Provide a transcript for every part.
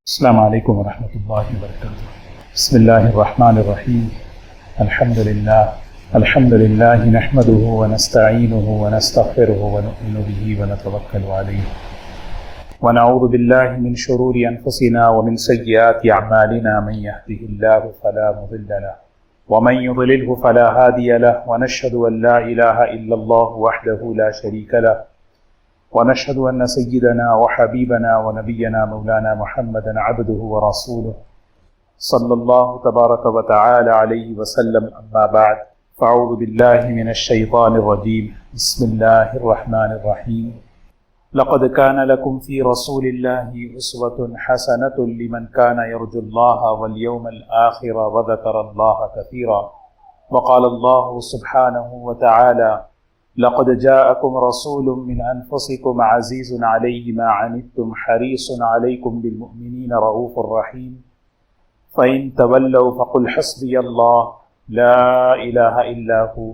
السلام علیکم ورحمۃ اللہ وبرکاتہ۔ بسم اللہ الرحمن الرحیم۔ الحمد للہ نحمده ونستعینه ونستغفره ونؤمن به ونتوکل علیہ ونعوذ باللہ من شرور انفسنا ومن سیئات اعمالنا، من يهده الله فلا مضل له ومن يضلله فلا هادي له، ونشهد ان لا اله الا الله وحده لا شريك له، ونشهد أن سيدنا وحبيبنا ونبينا مولانا محمدا عبده ورسوله صلى الله تبارك وتعالى عليه وسلم، أما بعد، فأعوذ بالله من الشيطان الرجيم، بسم الله الرحمن الرحيم۔ لقد كان لكم في رسول الله أسوة حسنة لمن كان يرجو الله واليوم الآخر وذكر الله كثيرا، وقال الله سبحانه وتعالى: لقد جاءكم رسول من أنفسكم عزيز عليه ما عنتم حريص عليكم بالمؤمنين رؤوف رحيم، فإن تولوا فقل حسبي الله لا إله إلا هو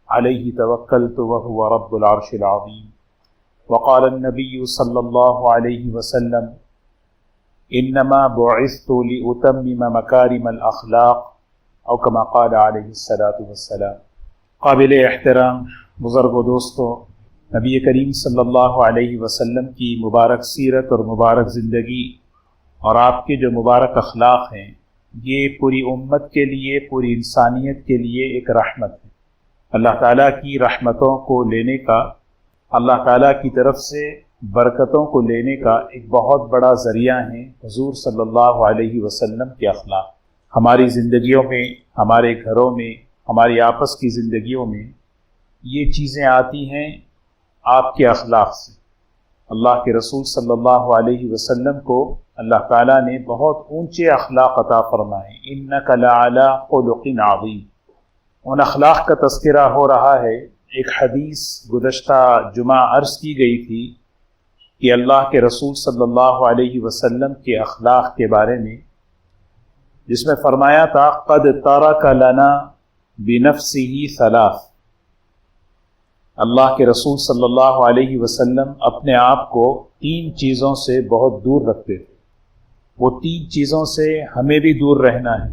عليه توكلت وهو رب العرش العظيم۔ وقال النبي صلى الله عليه وسلم: إنما بعثت لأتمم مكارم الأخلاق، أو كما قال عليه الصلاة والسلام۔ قابل احترام بزرگ و دوستو، نبی کریم صلی اللہ علیہ وسلم کی مبارک سیرت اور مبارک زندگی اور آپ کے جو مبارک اخلاق ہیں، یہ پوری امت کے لیے، پوری انسانیت کے لیے ایک رحمت ہے۔ اللہ تعالیٰ کی رحمتوں کو لینے کا، اللہ تعالیٰ کی طرف سے برکتوں کو لینے کا ایک بہت بڑا ذریعہ ہیں حضور صلی اللہ علیہ وسلم کے اخلاق۔ ہماری زندگیوں میں، ہمارے گھروں میں، ہماری آپس کی زندگیوں میں یہ چیزیں آتی ہیں آپ کے اخلاق سے۔ اللہ کے رسول صلی اللہ علیہ وسلم کو اللہ تعالیٰ نے بہت اونچے اخلاق عطا فرمائے۔ اِنَّكَ لَعَلَىٰ خُلُقٍ عَظِيمٍ۔ ان اخلاق کا تذکرہ ہو رہا ہے۔ ایک حدیث گزشتہ جمعہ عرض کی گئی تھی کہ اللہ کے رسول صلی اللہ علیہ وسلم کے اخلاق کے بارے میں، جس میں فرمایا تھا: قَدْ تَرَكَ لَنَا بِنَفْسِهِ ثَلَاث۔ اللہ کے رسول صلی اللہ علیہ وسلم اپنے آپ کو تین چیزوں سے بہت دور رکھتے تھے۔ وہ تین چیزوں سے ہمیں بھی دور رہنا ہے۔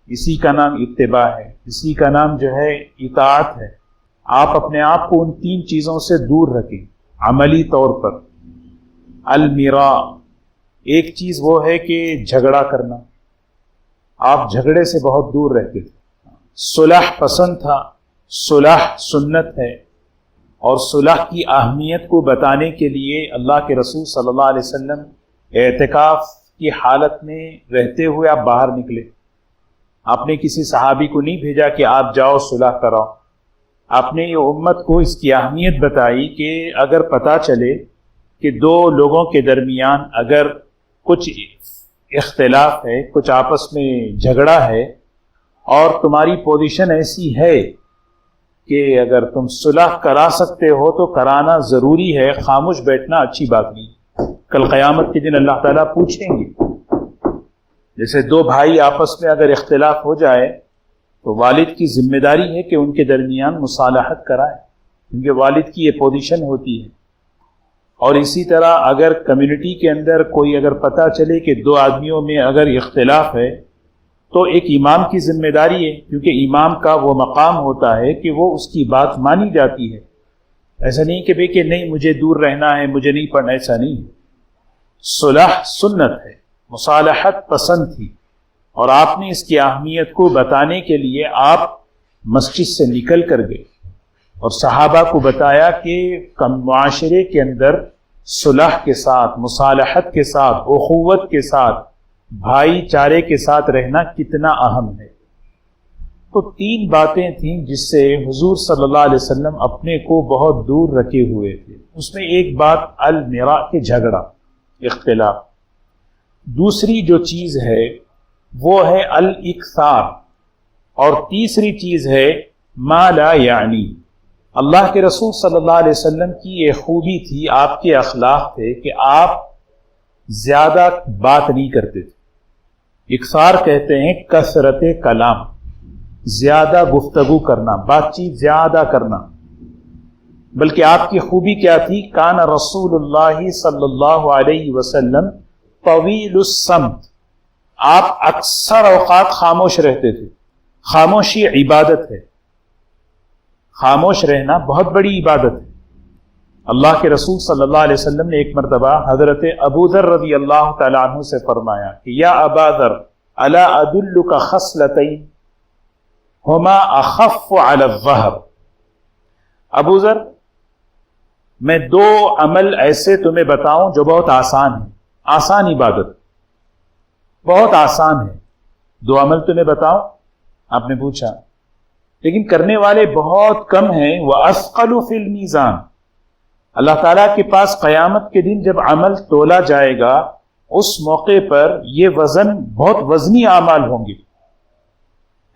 اسی کا نام اتباع ہے، اسی کا نام جو ہے اطاعت ہے۔ آپ اپنے آپ کو ان تین چیزوں سے دور رکھیں عملی طور پر۔ المراء، ایک چیز وہ ہے کہ جھگڑا کرنا، آپ جھگڑے سے بہت دور رہتے تھے۔ صلح پسند تھا، صلح سنت ہے، اور صلح کی اہمیت کو بتانے کے لیے اللہ کے رسول صلی اللہ علیہ وسلم اعتکاف کی حالت میں رہتے ہوئے آپ باہر نکلے۔ آپ نے کسی صحابی کو نہیں بھیجا کہ آپ جاؤ صلح کراؤ۔ آپ نے یہ امت کو اس کی اہمیت بتائی کہ اگر پتہ چلے کہ دو لوگوں کے درمیان اگر کچھ اختلاف ہے، کچھ آپس میں جھگڑا ہے، اور تمہاری پوزیشن ایسی ہے کہ اگر تم صلح کرا سکتے ہو تو کرانا ضروری ہے، خاموش بیٹھنا اچھی بات نہیں۔ کل قیامت کے دن اللہ تعالیٰ پوچھیں گے، جیسے دو بھائی آپس میں اگر اختلاف ہو جائے تو والد کی ذمہ داری ہے کہ ان کے درمیان مصالحت کرائے، کیونکہ والد کی یہ پوزیشن ہوتی ہے۔ اور اسی طرح اگر کمیونٹی کے اندر کوئی اگر پتہ چلے کہ دو آدمیوں میں اگر اختلاف ہے تو ایک امام کی ذمہ داری ہے، کیونکہ امام کا وہ مقام ہوتا ہے کہ وہ اس کی بات مانی جاتی ہے۔ ایسا نہیں کہ کہ نہیں مجھے دور رہنا ہے، مجھے نہیں پڑھنا، ایسا نہیں ہے۔ صلح سنت ہے، مصالحت پسند تھی، اور آپ نے اس کی اہمیت کو بتانے کے لیے آپ مسجد سے نکل کر گئے اور صحابہ کو بتایا کہ معاشرے کے اندر صلح کے ساتھ، مصالحت کے ساتھ، اخوت کے ساتھ، بھائی چارے کے ساتھ رہنا کتنا اہم ہے۔ تو تین باتیں تھیں جس سے حضور صلی اللہ علیہ وسلم اپنے کو بہت دور رکھے ہوئے تھے۔ اس میں ایک بات المراء کے جھگڑا، اختلاف۔ دوسری جو چیز ہے وہ ہے الاکثار، اور تیسری چیز ہے ما لا یعنی۔ اللہ کے رسول صلی اللہ علیہ وسلم کی یہ خوبی تھی، آپ کے اخلاق تھے کہ آپ زیادہ بات نہیں کرتے تھے۔ اکثار کہتے ہیں کثرت کلام، زیادہ گفتگو کرنا، بات چیت زیادہ کرنا۔ بلکہ آپ کی خوبی کیا تھی؟ کان رسول اللہ صلی اللہ علیہ وسلم طویل الصمت، آپ اکثر اوقات خاموش رہتے تھے. خاموشی عبادت ہے، خاموش رہنا بہت بڑی عبادت ہے. اللہ کے رسول صلی اللہ علیہ وسلم نے ایک مرتبہ حضرت ابو ذر رضی اللہ تعالیٰ عنہ سے فرمایا کہ یا ابا ذر الا ادلک خصلتین ہما اخف علی الظہر. ابو ذر، میں دو عمل ایسے تمہیں بتاؤں جو بہت آسان ہیں، آسان عبادت، بہت آسان ہے. دو عمل تمہیں بتاؤں؟ آپ نے پوچھا. لیکن کرنے والے بہت کم ہیں. وَأَثْقَلُ فِي الْمِيزَانِ، اللہ تعالیٰ کے پاس قیامت کے دن جب عمل تولا جائے گا اس موقع پر یہ وزن بہت وزنی اعمال ہوں گے.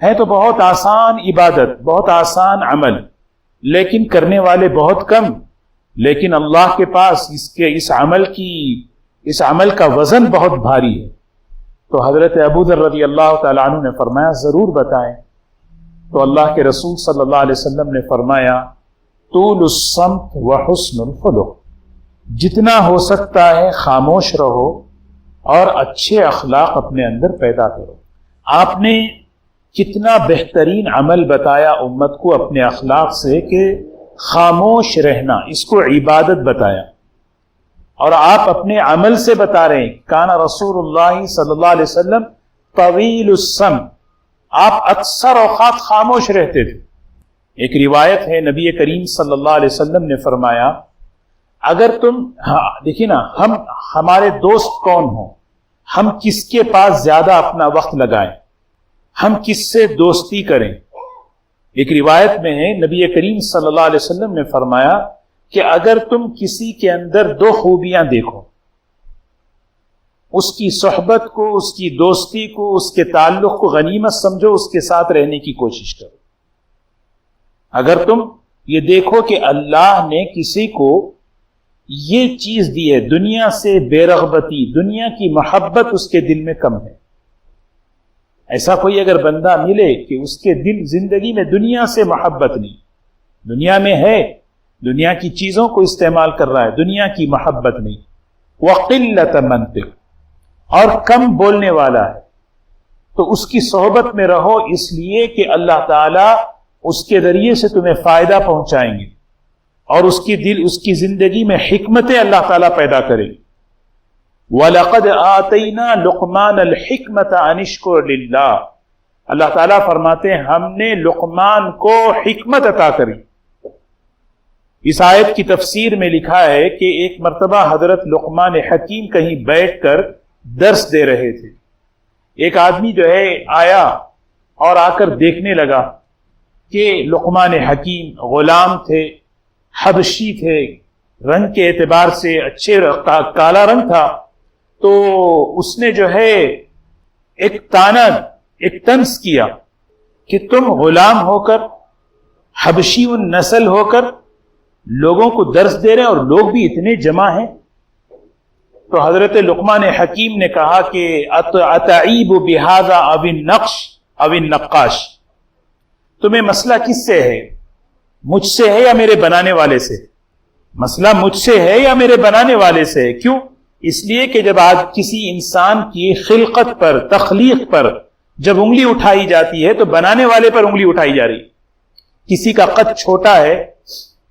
ہے تو بہت آسان عبادت، بہت آسان عمل، لیکن کرنے والے بہت کم. لیکن اللہ کے پاس اس عمل کا وزن بہت بھاری ہے. تو حضرت ابو ذر رضی اللہ تعالیٰ عنہ نے فرمایا ضرور بتائیں. تو اللہ کے رسول صلی اللہ علیہ وسلم نے فرمایا طول الصمت وحسن الخلق، جتنا ہو سکتا ہے خاموش رہو اور اچھے اخلاق اپنے اندر پیدا کرو. آپ نے کتنا بہترین عمل بتایا امت کو اپنے اخلاق سے کہ خاموش رہنا، اس کو عبادت بتایا. اور آپ اپنے عمل سے بتا رہے ہیں کان رسول اللہ صلی اللہ علیہ وسلم طویل الصمت، آپ اکثر اوقات خاموش رہتے تھے. ایک روایت ہے نبی کریم صلی اللہ علیہ وسلم نے فرمایا اگر تم دیکھیں نا، ہمارے دوست کون ہوں، ہم کس کے پاس زیادہ اپنا وقت لگائیں، ہم کس سے دوستی کریں. ایک روایت میں ہے نبی کریم صلی اللہ علیہ وسلم نے فرمایا کہ اگر تم کسی کے اندر دو خوبیاں دیکھو، اس کی صحبت کو، اس کی دوستی کو، اس کے تعلق کو غنیمت سمجھو، اس کے ساتھ رہنے کی کوشش کرو. اگر تم یہ دیکھو کہ اللہ نے کسی کو یہ چیز دی ہے، دنیا سے بے رغبتی، دنیا کی محبت اس کے دل میں کم ہے. ایسا کوئی اگر بندہ ملے کہ اس کے دل زندگی میں دنیا سے محبت نہیں، دنیا میں ہے، دنیا کی چیزوں کو استعمال کر رہا ہے، دنیا کی محبت نہیں. وقلت منطق، اور کم بولنے والا ہے، تو اس کی صحبت میں رہو، اس لیے کہ اللہ تعالیٰ اس کے ذریعے سے تمہیں فائدہ پہنچائیں گے اور اس کی زندگی میں حکمتیں اللہ تعالیٰ پیدا کرے. وَلَقَدْ آتَيْنَا لُقْمَانَ الْحِكْمَةَ أَنِ اشْكُرْ لِلَّهِ، اللہ تعالیٰ فرماتے ہیں ہم نے لقمان کو حکمت عطا کری. اس آیت کی تفسیر میں لکھا ہے کہ ایک مرتبہ حضرت لقمان حکیم کہیں بیٹھ کر درس دے رہے تھے. ایک آدمی جو ہے آیا اور آ کر دیکھنے لگا کہ لقمان حکیم غلام تھے، حبشی تھے، رنگ کے اعتبار سے اچھے کالا رنگ تھا. تو اس نے جو ہے ایک طنز کیا کہ تم غلام ہو کر، حبشی النسل ہو کر لوگوں کو درس دے رہے ہیں اور لوگ بھی اتنے جمع ہیں. تو حضرت لقمان حکیم نے کہا کہ اتعیب بہذا او النقش او النقاش، تمہیں مسئلہ کس سے ہے، مجھ سے ہے یا میرے بنانے والے سے؟ مسئلہ مجھ سے ہے یا میرے بنانے والے سے ہے. کیوں؟ اس لیے کہ جب آج کسی انسان کی خلقت پر، تخلیق پر جب انگلی اٹھائی جاتی ہے تو بنانے والے پر انگلی اٹھائی جا رہی. کسی کا قد چھوٹا ہے،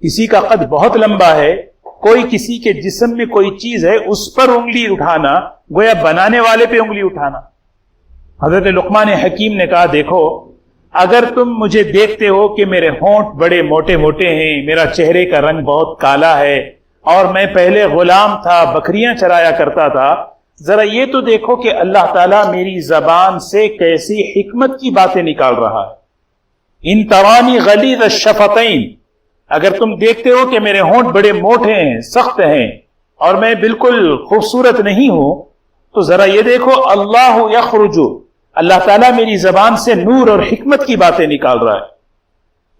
کسی کا قد بہت لمبا ہے، کوئی کسی کے جسم میں کوئی چیز ہے، اس پر انگلی اٹھانا گویا بنانے والے پہ انگلی اٹھانا. حضرت لقمان حکیم نے کہا دیکھو، اگر تم مجھے دیکھتے ہو کہ میرے ہونٹ بڑے موٹے موٹے ہیں، میرا چہرے کا رنگ بہت کالا ہے اور میں پہلے غلام تھا، بکریاں چرایا کرتا تھا، ذرا یہ تو دیکھو کہ اللہ تعالیٰ میری زبان سے کیسی حکمت کی باتیں نکال رہا ہے. ان ترانی غلیظ الشفتین، اگر تم دیکھتے ہو کہ میرے ہونٹ بڑے موٹے ہیں، سخت ہیں اور میں بالکل خوبصورت نہیں ہوں، تو ذرا یہ دیکھو اللہ یخرج، اللہ تعالیٰ میری زبان سے نور اور حکمت کی باتیں نکال رہا ہے.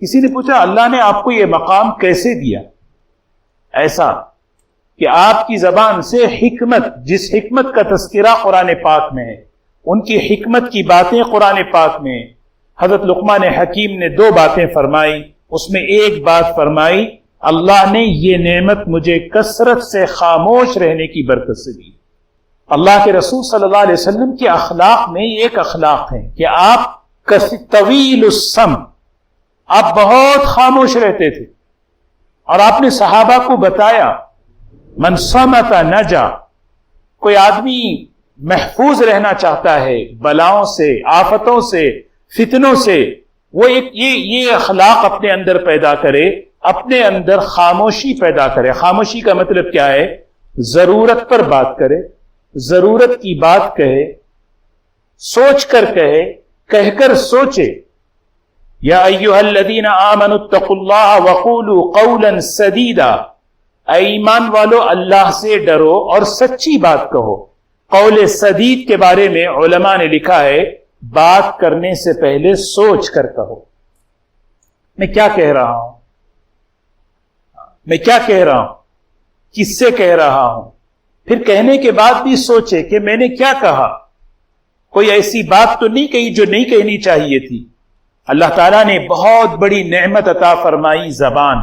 کسی نے پوچھا اللہ نے آپ کو یہ مقام کیسے دیا؟ ایسا کہ آپ کی زبان سے حکمت، جس حکمت کا تذکرہ قرآن پاک میں ہے، ان کی حکمت کی باتیں قرآن پاک میں. حضرت لقمان حکیم نے دو باتیں فرمائی، اس میں ایک بات فرمائی اللہ نے یہ نعمت مجھے کثرت سے خاموش رہنے کی برکت سے دی. اللہ کے رسول صلی اللہ علیہ وسلم کے اخلاق میں ایک اخلاق ہے کہ آپ طویل السم، آپ بہت خاموش رہتے تھے، اور آپ نے صحابہ کو بتایا من صمت نجا، کوئی آدمی محفوظ رہنا چاہتا ہے بلاؤں سے، آفتوں سے، فتنوں سے، وہ یہ اخلاق اپنے اندر پیدا کرے، اپنے اندر خاموشی پیدا کرے۔ خاموشی کا مطلب کیا ہے؟ ضرورت پر بات کرے، ضرورت کی بات کہے، سوچ کر کہے، کہہ کر سوچے۔ یا ایھا الذین آمنوا اتقوا اللہ وقولوا قولا سدیدا، اے ایمان والو اللہ سے ڈرو اور سچی بات کہو۔ قول سدید کے بارے میں علماء نے لکھا ہے بات کرنے سے پہلے سوچ کر کہو، میں کیا کہہ رہا ہوں، میں کیا کہہ رہا ہوں، کس سے کہہ رہا ہوں، پھر کہنے کے بعد بھی سوچے کہ میں نے کیا کہا، کوئی ایسی بات تو نہیں کہی جو نہیں کہنی چاہیے تھی۔ اللہ تعالیٰ نے بہت بڑی نعمت عطا فرمائی، زبان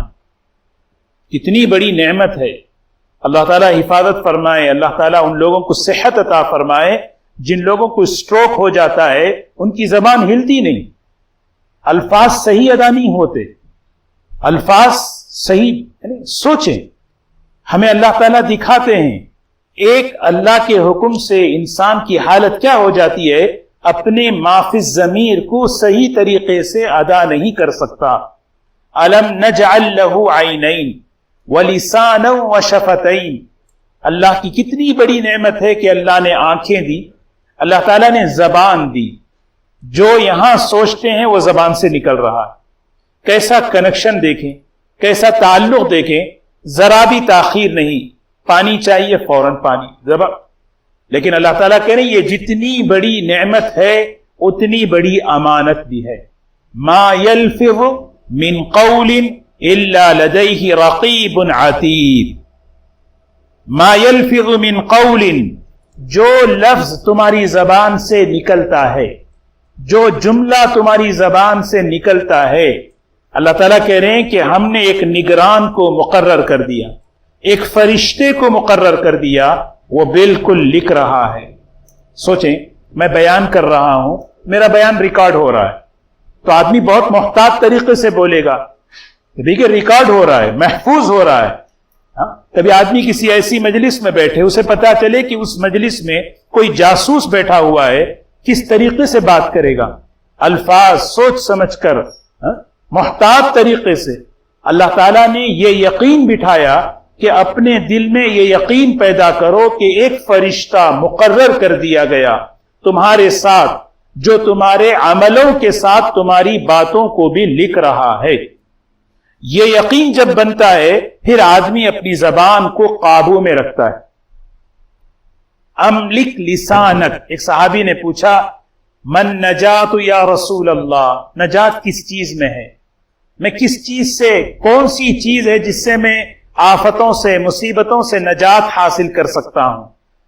کتنی بڑی نعمت ہے۔ اللہ تعالیٰ حفاظت فرمائے، اللہ تعالیٰ ان لوگوں کو صحت عطا فرمائے جن لوگوں کو اسٹروک ہو جاتا ہے، ان کی زبان ہلتی نہیں، الفاظ صحیح ادا نہیں ہوتے، الفاظ صحیح سوچیں۔ ہمیں اللہ تعالیٰ دکھاتے ہیں ایک اللہ کے حکم سے انسان کی حالت کیا ہو جاتی ہے، اپنے ما فی الضمیر کو صحیح طریقے سے ادا نہیں کر سکتا۔ الم نجعل لہ عینین ولسانا وشفتین، اللہ کی کتنی بڑی نعمت ہے کہ اللہ نے آنکھیں دی، اللہ تعالیٰ نے زبان دی، جو یہاں سوچتے ہیں وہ زبان سے نکل رہا ہے۔ کیسا کنیکشن دیکھیں، کیسا تعلق دیکھیں، ذرا بھی تاخیر نہیں، پانی چاہیے فوراً پانی، زبان۔ لیکن اللہ تعالیٰ کہہ رہے ہیں یہ جتنی بڑی نعمت ہے اتنی بڑی امانت بھی ہے۔ ما یلفظ من قول الا لدیہ رقیب عتید، ما یلفظ من قول، جو لفظ تمہاری زبان سے نکلتا ہے، جو جملہ تمہاری زبان سے نکلتا ہے، اللہ تعالیٰ کہہ رہے ہیں کہ ہم نے ایک نگران کو مقرر کر دیا، ایک فرشتے کو مقرر کر دیا، وہ بالکل لکھ رہا ہے۔ سوچیں، میں بیان کر رہا ہوں، میرا بیان ریکارڈ ہو رہا ہے، تو آدمی بہت محتاط طریقے سے بولے گا، دیکھیے ریکارڈ ہو رہا ہے، محفوظ ہو رہا ہے۔ کبھی آدمی کسی ایسی مجلس میں بیٹھے، اسے پتا چلے کہ اس مجلس میں کوئی جاسوس بیٹھا ہوا ہے، کس طریقے سے بات کرے گا، الفاظ سوچ سمجھ کر، محتاط طریقے سے۔ اللہ تعالیٰ نے یہ یقین بٹھایا کہ اپنے دل میں یہ یقین پیدا کرو کہ ایک فرشتہ مقرر کر دیا گیا تمہارے ساتھ، جو تمہارے عملوں کے ساتھ تمہاری باتوں کو بھی لکھ رہا ہے۔ یہ یقین جب بنتا ہے پھر آدمی اپنی زبان کو قابو میں رکھتا ہے۔ املک لسانک، ایک صحابی نے پوچھا من نجات یا رسول اللہ، نجات کس چیز میں ہے، میں کس چیز سے، کون سی چیز ہے جس سے میں آفتوں سے، مصیبتوں سے نجات حاصل کر سکتا ہوں؟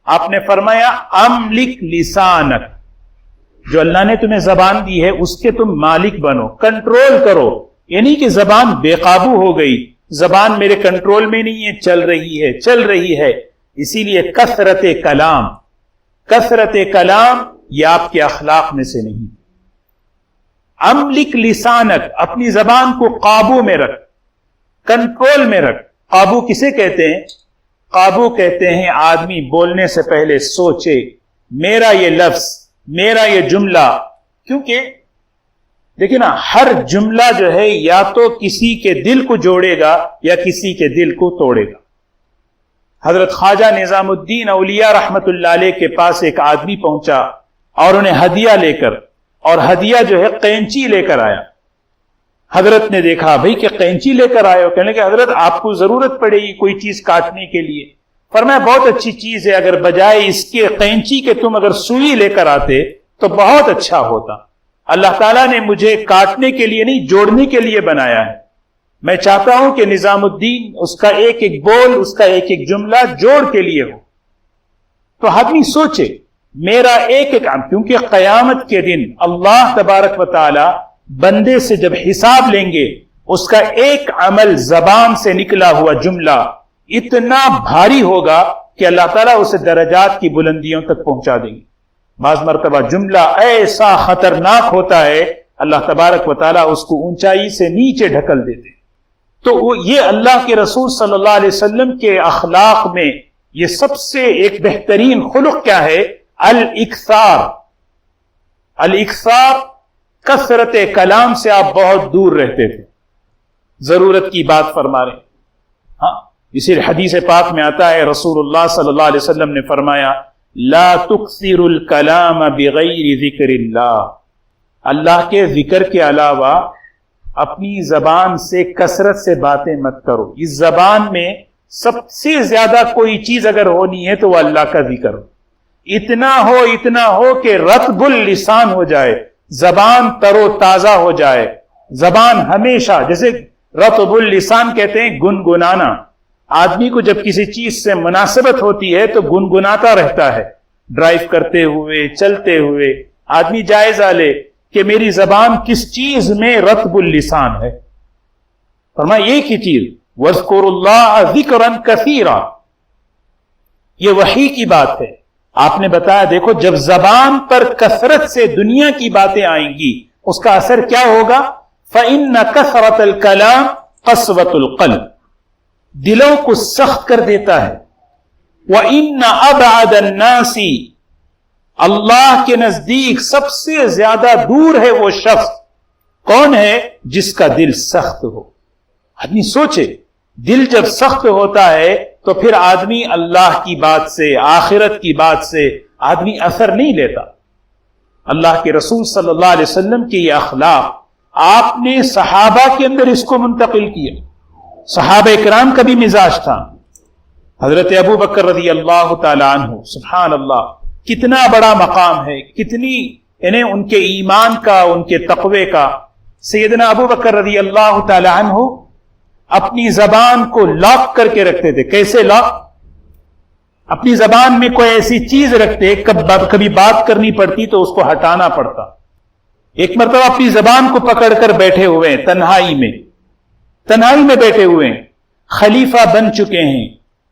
آپ نے فرمایا املک لسانک، جو اللہ نے تمہیں زبان دی ہے اس کے تم مالک بنو، کنٹرول کرو، یعنی کہ زبان بے قابو ہو گئی، زبان میرے کنٹرول میں نہیں ہے، چل رہی ہے، چل رہی ہے۔ اسی لیے کثرت کلام، کثرت کلام یہ آپ کے اخلاق میں سے نہیں۔ املک لسانک، اپنی زبان کو قابو میں رکھ، کنٹرول میں رکھ۔ قابو کسے کہتے ہیں؟ قابو کہتے ہیں آدمی بولنے سے پہلے سوچے، میرا یہ لفظ، میرا یہ جملہ، کیونکہ دیکھیں نا، ہر جملہ جو ہے یا تو کسی کے دل کو جوڑے گا یا کسی کے دل کو توڑے گا۔ حضرت خواجہ نظام الدین اولیاء رحمت اللہ علیہ کے پاس ایک آدمی پہنچا اور انہیں ہدیہ لے کر، اور ہدیہ جو ہے قینچی لے کر آیا۔ حضرت نے دیکھا بھئی کہ قینچی لے کر آئے ہو، کہنے کہ حضرت آپ کو ضرورت پڑے گی کوئی چیز کاٹنے کے لیے۔ فرمایا بہت اچھی چیز ہے، اگر بجائے اس کے قینچی کے تم اگر سوئی لے کر آتے تو بہت اچھا ہوتا۔ اللہ تعالیٰ نے مجھے کاٹنے کے لیے نہیں، جوڑنے کے لیے بنایا ہے۔ میں چاہتا ہوں کہ نظام الدین اس کا ایک ایک بول، اس کا ایک ایک جملہ جوڑ کے لیے ہو۔ تو آدمی سوچے میرا ایک ایک عمل، کیونکہ قیامت کے دن اللہ تبارک و تعالی بندے سے جب حساب لیں گے، اس کا ایک عمل، زبان سے نکلا ہوا جملہ اتنا بھاری ہوگا کہ اللہ تعالیٰ اسے درجات کی بلندیوں تک پہنچا دیں گے۔ بعض مرتبہ جملہ ایسا خطرناک ہوتا ہے اللہ تبارک و تعالیٰ اس کو اونچائی سے نیچے ڈھکل دیتے۔ تو یہ اللہ کے رسول صلی اللہ علیہ وسلم کے اخلاق میں یہ سب سے ایک بہترین خلق کیا ہے؟ الاکثار۔ الاکثار، کثرت کلام سے آپ بہت دور رہتے تھے، ضرورت کی بات فرما رہے ہیں۔ ہاں، اسی حدیث پاک میں آتا ہے رسول اللہ صلی اللہ علیہ وسلم نے فرمایا لا تکثر الکلام بغیر ذکر اللہ کے ذکر کے علاوہ اپنی زبان سے کثرت سے باتیں مت کرو۔ اس زبان میں سب سے زیادہ کوئی چیز اگر ہونی ہے تو وہ اللہ کا ذکر ہو، اتنا ہو کہ رطب اللسان ہو جائے، زبان تر و تازہ ہو جائے، زبان ہمیشہ، جیسے رطب اللسان کہتے ہیں گنگنانا، آدمی کو جب کسی چیز سے مناسبت ہوتی ہے تو گنگناتا رہتا ہے، ڈرائیو کرتے ہوئے، چلتے ہوئے آدمی جائزہ لے کہ میری زبان کس چیز میں رطب اللسان ہے۔ فرمایا ایک ہی چیز، وَاذْكُرُوا اللَّهَ ذِكْرًا كَثِيرًا، یہ وحی کی بات ہے۔ آپ نے بتایا دیکھو جب زبان پر کثرت سے دنیا کی باتیں آئیں گی اس کا اثر کیا ہوگا؟ فَإِنَّ كَثْرَةَ الْكَلَامِ قَسْوَةُ الْقَلْبِ، دلوں کو سخت کر دیتا ہے۔ وَإِنَّ أَبْعَدَ النَّاسِ، اللہ کے نزدیک سب سے زیادہ دور ہے وہ شخص، کون ہے؟ جس کا دل سخت ہو۔ آدمی سوچے، دل جب سخت ہوتا ہے تو پھر آدمی اللہ کی بات سے، آخرت کی بات سے آدمی اثر نہیں لیتا۔ اللہ کے رسول صلی اللہ علیہ وسلم کے یہ اخلاق آپ نے صحابہ کے اندر اس کو منتقل کیا۔ صحابہ کرام کا بھی مزاج تھا۔ حضرت ابو بکر رضی اللہ تعالی عنہ، سبحان اللہ، کتنا بڑا مقام ہے، کتنی یعنی ان کے ایمان کا، ان کے تقوی کا۔ سیدنا ابو بکر رضی اللہ تعالی عنہ اپنی زبان کو لاک کر کے رکھتے تھے۔ کیسے لاک؟ اپنی زبان میں کوئی ایسی چیز رکھتے، کبھی بات کرنی پڑتی تو اس کو ہٹانا پڑتا۔ ایک مرتبہ اپنی زبان کو پکڑ کر بیٹھے ہوئے ہیں، تنہائی میں بیٹھے ہوئے ہیں، خلیفہ بن چکے ہیں۔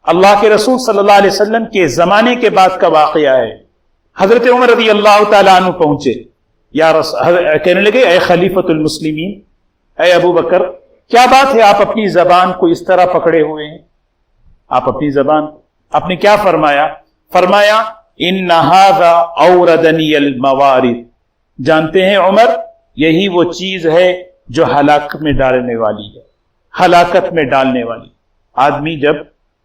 اللہ کے رسول صلی اللہ علیہ وسلم کے زمانے کے بعد کا واقعہ ہے۔ حضرت عمر رضی اللہ تعالیٰ عنہ پہنچے، کہنے لگے اے خلیفۃ المسلمین، اے ابو بکر، کیا بات ہے آپ اپنی زبان کو اس طرح پکڑے ہوئے ہیں؟ آپ اپنی زبان، آپ نے کیا فرمایا؟ فرمایا ان ھذا اوردنی الموارد، جانتے ہیں عمر، یہی وہ چیز ہے جو ہلاکت میں ڈالنے والی ہے، ہلاکت میں ڈالنے والی۔ آدمی جب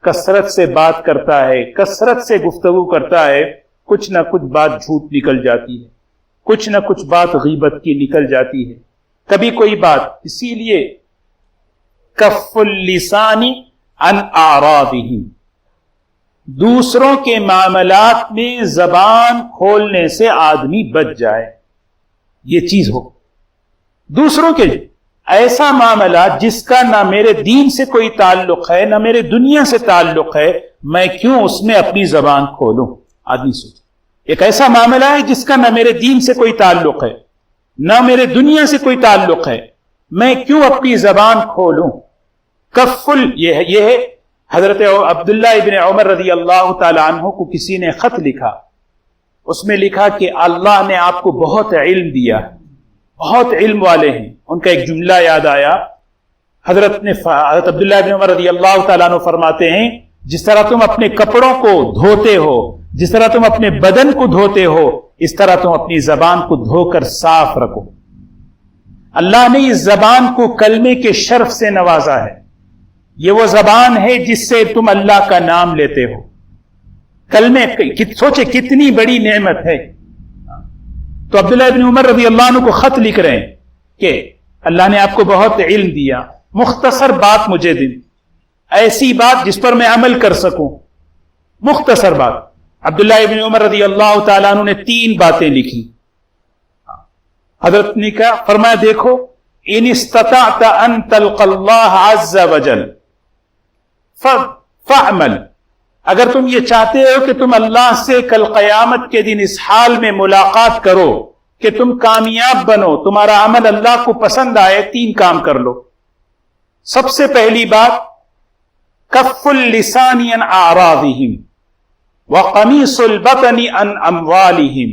کثرت سے بات کرتا ہے، کثرت سے گفتگو کرتا ہے، کچھ نہ کچھ بات جھوٹ نکل جاتی ہے، کچھ نہ کچھ بات غیبت کی نکل جاتی ہے، کبھی کوئی بات۔ اسی لیے کف اللسان عن اعراضہ، دوسروں کے معاملات میں زبان کھولنے سے آدمی بچ جائے، یہ چیز ہو۔ دوسروں کے ایسا معاملہ جس کا نہ میرے دین سے کوئی تعلق ہے، نہ میرے دنیا سے تعلق ہے، میں کیوں اس میں اپنی زبان کھولوں؟ آدمی سوچے، ایک ایسا معاملہ ہے جس کا نہ میرے دین سے کوئی تعلق ہے، نہ میرے دنیا سے کوئی تعلق ہے، میں کیوں اپنی زبان کھولوں؟ یہ ہے حضرت عبداللہ ابن عمر رضی اللہ تعالی عنہ کو کسی نے خط لکھا، اس میں لکھا کہ اللہ نے آپ کو بہت علم دیا، بہت علم والے ہیں۔ ان کا ایک جملہ یاد آیا، حضرت عبداللہ ابن عمر رضی اللہ تعالیٰ عنہ فرماتے ہیں جس طرح تم اپنے کپڑوں کو دھوتے ہو، جس طرح تم اپنے بدن کو دھوتے ہو، اس طرح تم اپنی زبان کو دھو کر صاف رکھو۔ اللہ نے اس زبان کو کلمے کے شرف سے نوازا ہے۔ یہ وہ زبان ہے جس سے تم اللہ کا نام لیتے ہو۔ کلمے، سوچے کتنی بڑی نعمت ہے۔ تو عبداللہ ابن عمر رضی اللہ عنہ کو خط لکھ رہے ہیں کہ اللہ نے آپ کو بہت علم دیا، مختصر بات مجھے دیں، ایسی بات جس پر میں عمل کر سکوں، مختصر بات۔ عبداللہ ابن عمر رضی اللہ تعالیٰ عنہ نے 3 باتیں لکھی۔ حضرت نے کہا، فرمایا دیکھو، ان استطعت ان تلقى اللہ عز وجل فاعمل، اگر تم یہ چاہتے ہو کہ تم اللہ سے کل قیامت کے دن اس حال میں ملاقات کرو کہ تم کامیاب بنو، تمہارا عمل اللہ کو پسند آئے، 3 کام کر لو۔ سب سے پہلی بات، کف اللسان عن اعراضہم، وَقَمِيصُ الْبَطَنِ عَنْ أَمْوَالِهِمْ،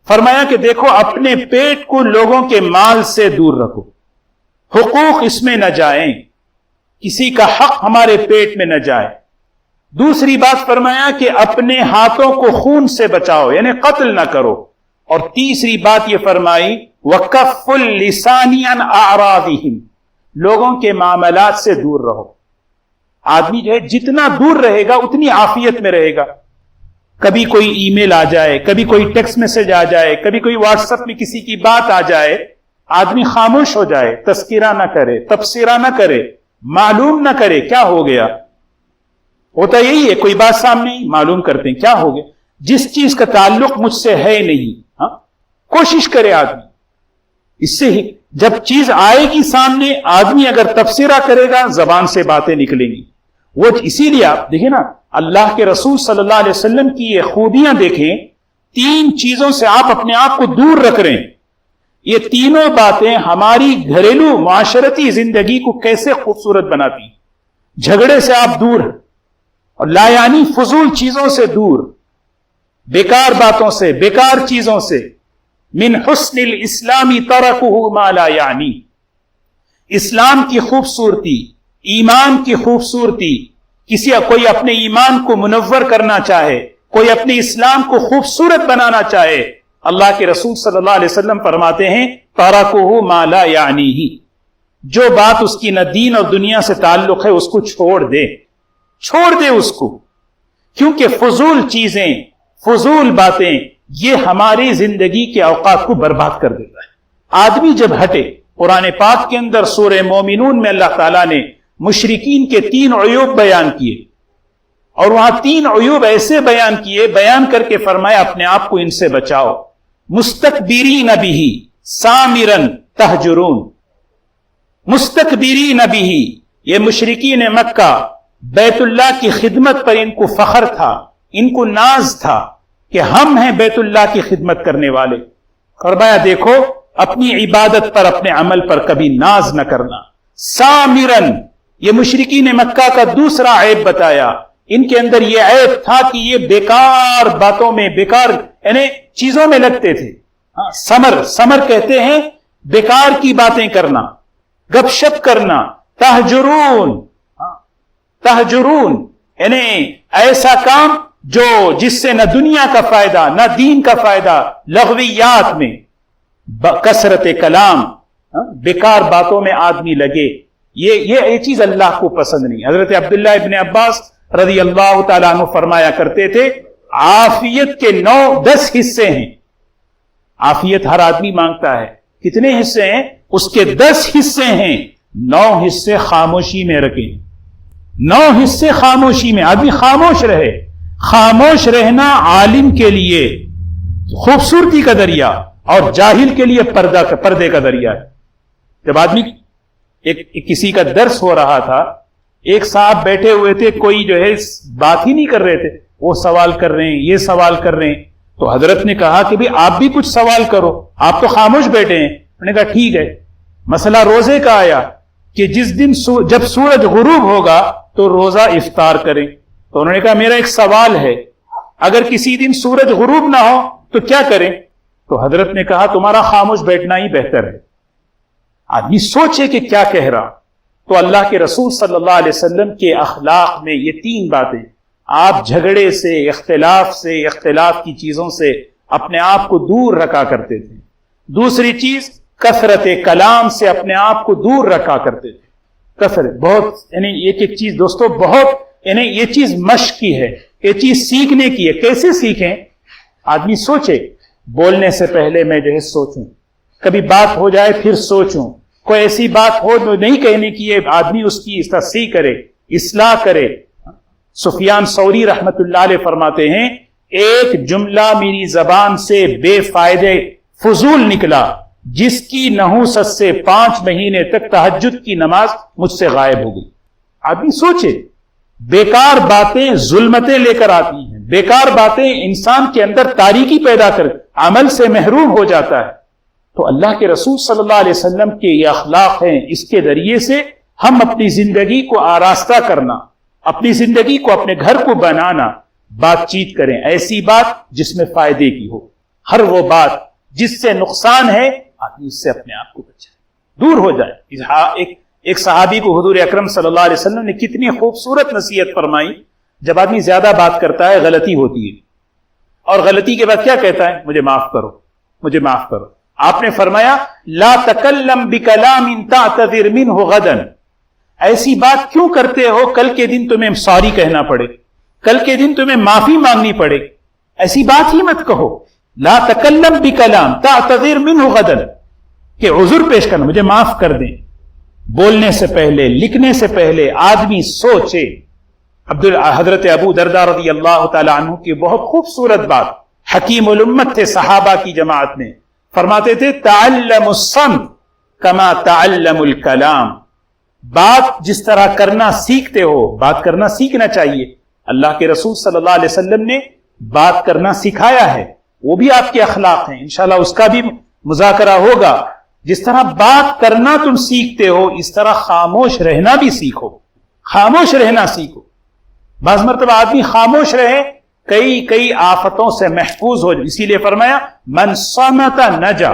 فرمایا کہ دیکھو اپنے پیٹ کو لوگوں کے مال سے دور رکھو، حقوق اس میں نہ جائیں، کسی کا حق ہمارے پیٹ میں نہ جائے۔ دوسری بات فرمایا کہ اپنے ہاتھوں کو خون سے بچاؤ، یعنی قتل نہ کرو۔ اور تیسری بات یہ فرمائی وَكَفُّ اللِّسَانِ عَنْ أَعْرَاضِهِمْ، لوگوں کے معاملات سے دور رہو۔ آدمی جو ہے جتنا دور رہے گا اتنی عافیت میں رہے گا۔ کبھی کوئی ای میل آ جائے، کبھی کوئی ٹیکسٹ میسج آ جائے، کبھی کوئی واٹس ایپ میں کسی کی بات آ جائے، آدمی خاموش ہو جائے، تذکرہ نہ کرے، تبصرہ نہ کرے، معلوم نہ کرے کیا ہو گیا۔ ہوتا یہی ہے، کوئی بات سامنے معلوم کرتے ہیں کیا ہو گیا، جس چیز کا تعلق مجھ سے ہے نہیں۔ کوشش کرے آدمی، اس سے ہی جب چیز آئے گی سامنے، آدمی اگر تبصرہ کرے گا زبان سے باتیں نکلیں گی۔ وہ اسی لیے آپ دیکھیں نا، اللہ کے رسول صلی اللہ علیہ وسلم کی یہ خوبیاں دیکھیں، 3 چیزوں سے آپ اپنے آپ کو دور رکھ رہے ہیں۔ یہ تینوں باتیں ہماری گھریلو معاشرتی زندگی کو کیسے خوبصورت بناتی ہیں۔ جھگڑے سے آپ دور ہیں، اور لا یعنی فضول چیزوں سے دور، بیکار باتوں سے، بیکار چیزوں سے۔ من حسن الاسلام ترکہ ما لا یعنی، اسلام کی خوبصورتی، ایمان کی خوبصورتی، کوئی اپنے ایمان کو منور کرنا چاہے، کوئی اپنے اسلام کو خوبصورت بنانا چاہے، اللہ کے رسول صلی اللہ علیہ وسلم فرماتے ہیں ترکہ ما لا یعنیہ، جو بات اس کی نہ دین اور دنیا سے تعلق ہے اس کو چھوڑ دے اس کو، کیونکہ فضول چیزیں، فضول باتیں یہ ہماری زندگی کے اوقات کو برباد کر دیتا ہے۔ آدمی جب ہٹے، قرآن پاک کے اندر سورہ مومنون میں اللہ تعالیٰ نے مشرکین کے 3 عیوب بیان کیے، اور وہاں 3 عیوب ایسے بیان کیے، بیان کر کے فرمایا اپنے آپ کو ان سے بچاؤ۔ مستکبرین بہ سامرا تہجرون، مستکبرین بہ، یہ مشرکین مکہ بیت اللہ کی خدمت پر ان کو فخر تھا، ان کو ناز تھا کہ ہم ہیں بیت اللہ کی خدمت کرنے والے۔ فرمایا دیکھو اپنی عبادت پر، اپنے عمل پر کبھی ناز نہ کرنا۔ سامرن، یہ مشرکین مکہ کا دوسرا عیب بتایا، ان کے اندر یہ عیب تھا کہ یہ بیکار باتوں میں، بیکار یعنی چیزوں میں لگتے تھے۔ سمر کہتے ہیں بیکار کی باتیں کرنا، گپ شپ کرنا۔ تہجرون یعنی ایسا کام جس سے نہ دنیا کا فائدہ نہ دین کا فائدہ، لغویات میں، کثرت کلام، بیکار باتوں میں آدمی لگے، یہ چیز اللہ کو پسند نہیں۔ حضرت عبداللہ ابن عباس رضی اللہ تعالیٰ عنہ فرمایا کرتے تھے عافیت کے 9-10 حصے ہیں۔ عافیت ہر آدمی مانگتا ہے، کتنے حصے ہیں؟ اس کے 10 حصے ہیں، 9 حصے خاموشی میں رکھیں، 9 حصے خاموشی میں، آدمی خاموش رہے۔ خاموش رہنا عالم کے لیے خوبصورتی کا ذریعہ اور جاہل کے لیے پردے کا ذریعہ ہے۔ جب آدمی کسی کا درس ہو رہا تھا، ایک صاحب بیٹھے ہوئے تھے، کوئی جو ہے بات ہی نہیں کر رہے تھے، وہ سوال کر رہے ہیں، یہ سوال کر رہے ہیں، تو حضرت نے کہا کہ آپ بھی کچھ سوال کرو، آپ تو خاموش بیٹھے ہیں۔ انہوں نے کہا ٹھیک ہے۔ مسئلہ روزے کا آیا کہ جس دن جب سورج غروب ہوگا تو روزہ افطار کریں، تو انہوں نے کہا میرا ایک سوال ہے، اگر کسی دن سورج غروب نہ ہو تو کیا کریں؟ تو حضرت نے کہا تمہارا خاموش بیٹھنا ہی بہتر ہے۔ آدمی سوچے کہ کیا کہہ رہا۔ تو اللہ کے رسول صلی اللہ علیہ وسلم کے اخلاق میں یہ 3 باتیں، آپ جھگڑے سے، اختلاف کی چیزوں سے اپنے آپ کو دور رکھا کرتے تھے۔ دوسری چیز کثرت کلام سے اپنے آپ کو دور رکھا کرتے تھے۔ کثرت بہت یعنی ایک چیز دوستو، بہت یعنی یہ چیز مشق کی ہے، یہ چیز سیکھنے کی ہے۔ کیسے سیکھیں؟ آدمی سوچے، بولنے سے پہلے میں جو ہے سوچوں، کبھی بات ہو جائے پھر سوچوں، کوئی ایسی بات ہو جو نہیں کہنے کی ہے، آدمی اس کی تصحیح کرے، اصلاح کرے۔ سفیان ثوری رحمت اللہ علیہ فرماتے ہیں ایک جملہ میری زبان سے بے فائدے فضول نکلا جس کی نحوست سے 5 مہینے تک تہجد کی نماز مجھ سے غائب ہو گئی۔ آدمی سوچے، بیکار باتیں ظلمتیں لے کر آتی ہیں، بیکار باتیں انسان کے اندر تاریکی پیدا کر عمل سے محروم ہو جاتا ہے۔ تو اللہ کے رسول صلی اللہ علیہ وسلم کے یہ اخلاق ہیں، اس کے ذریعے سے ہم اپنی زندگی کو آراستہ کرنا، اپنی زندگی کو، اپنے گھر کو بنانا، بات چیت کریں ایسی بات جس میں فائدے کی ہو. ہر وہ بات جس سے نقصان ہے آدمی اس سے اپنے آپ کو بچائے، دور ہو جائے. ایک صحابی کو حضور اکرم صلی اللہ علیہ وسلم نے کتنی خوبصورت نصیحت فرمائی. جب آدمی زیادہ بات کرتا ہے غلطی ہوتی ہے، اور غلطی کے بعد کیا کہتا ہے؟ مجھے معاف کرو، مجھے معاف کرو. آپ نے فرمایا لا تکلم بکلام تعتذر منہ غدا، ایسی بات کیوں کرتے ہو کل کے دن تمہیں سوری کہنا پڑے، کل کے دن تمہیں معافی مانگنی پڑے. ایسی بات ہی مت کہو. لا تکلم بکلام تعتذر منہ غدا، کہ عذر پیش کرنا، مجھے معاف کر دیں. بولنے سے پہلے، لکھنے سے پہلے آدمی سوچے. حضرت ابو درداء رضی اللہ تعالی عنہ کی بہت خوبصورت بات، حکیم الامت تھے صحابہ کی جماعت میں، فرماتے تھے تعلم الصمت کما تعلم الکلام، بات جس طرح کرنا سیکھتے ہو بات کرنا سیکھنا چاہیے. اللہ کے رسول صلی اللہ علیہ وسلم نے بات کرنا سکھایا ہے، وہ بھی آپ کے اخلاق ہیں، انشاءاللہ اس کا بھی مذاکرہ ہوگا. جس طرح بات کرنا تم سیکھتے ہو اس طرح خاموش رہنا بھی سیکھو، خاموش رہنا سیکھو. بعض مرتبہ آدمی خاموش رہے کئی آفتوں سے محفوظ ہو جائے. اسی لیے فرمایا من صمت نجا.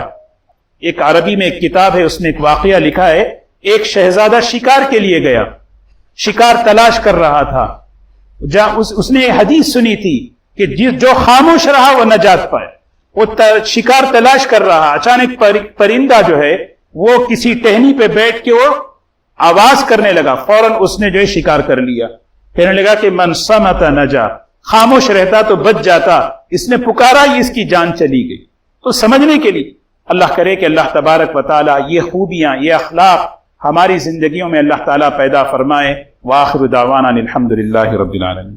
ایک عربی میں ایک کتاب ہے، اس میں ایک واقعہ لکھا ہے. ایک شہزادہ شکار کے لیے گیا، شکار تلاش کر رہا تھا. اس نے حدیث سنی تھی کہ جو خاموش رہا وہ نجات پائے. وہ شکار تلاش کر رہا، اچانک پرندہ جو ہے وہ کسی ٹہنی پہ بیٹھ کے وہ آواز کرنے لگا، فوراً اس نے جو ہے شکار کر لیا. کہنے لگا کہ من صمت نجا، خاموش رہتا تو بچ جاتا، اس نے پکارا ہی اس کی جان چلی گئی. تو سمجھنے کے لیے اللہ کرے کہ اللہ تبارک و تعالی یہ خوبیاں، یہ اخلاق ہماری زندگیوں میں اللہ تعالیٰ پیدا فرمائے. وآخر دعوانا الحمد للہ رب العالمین.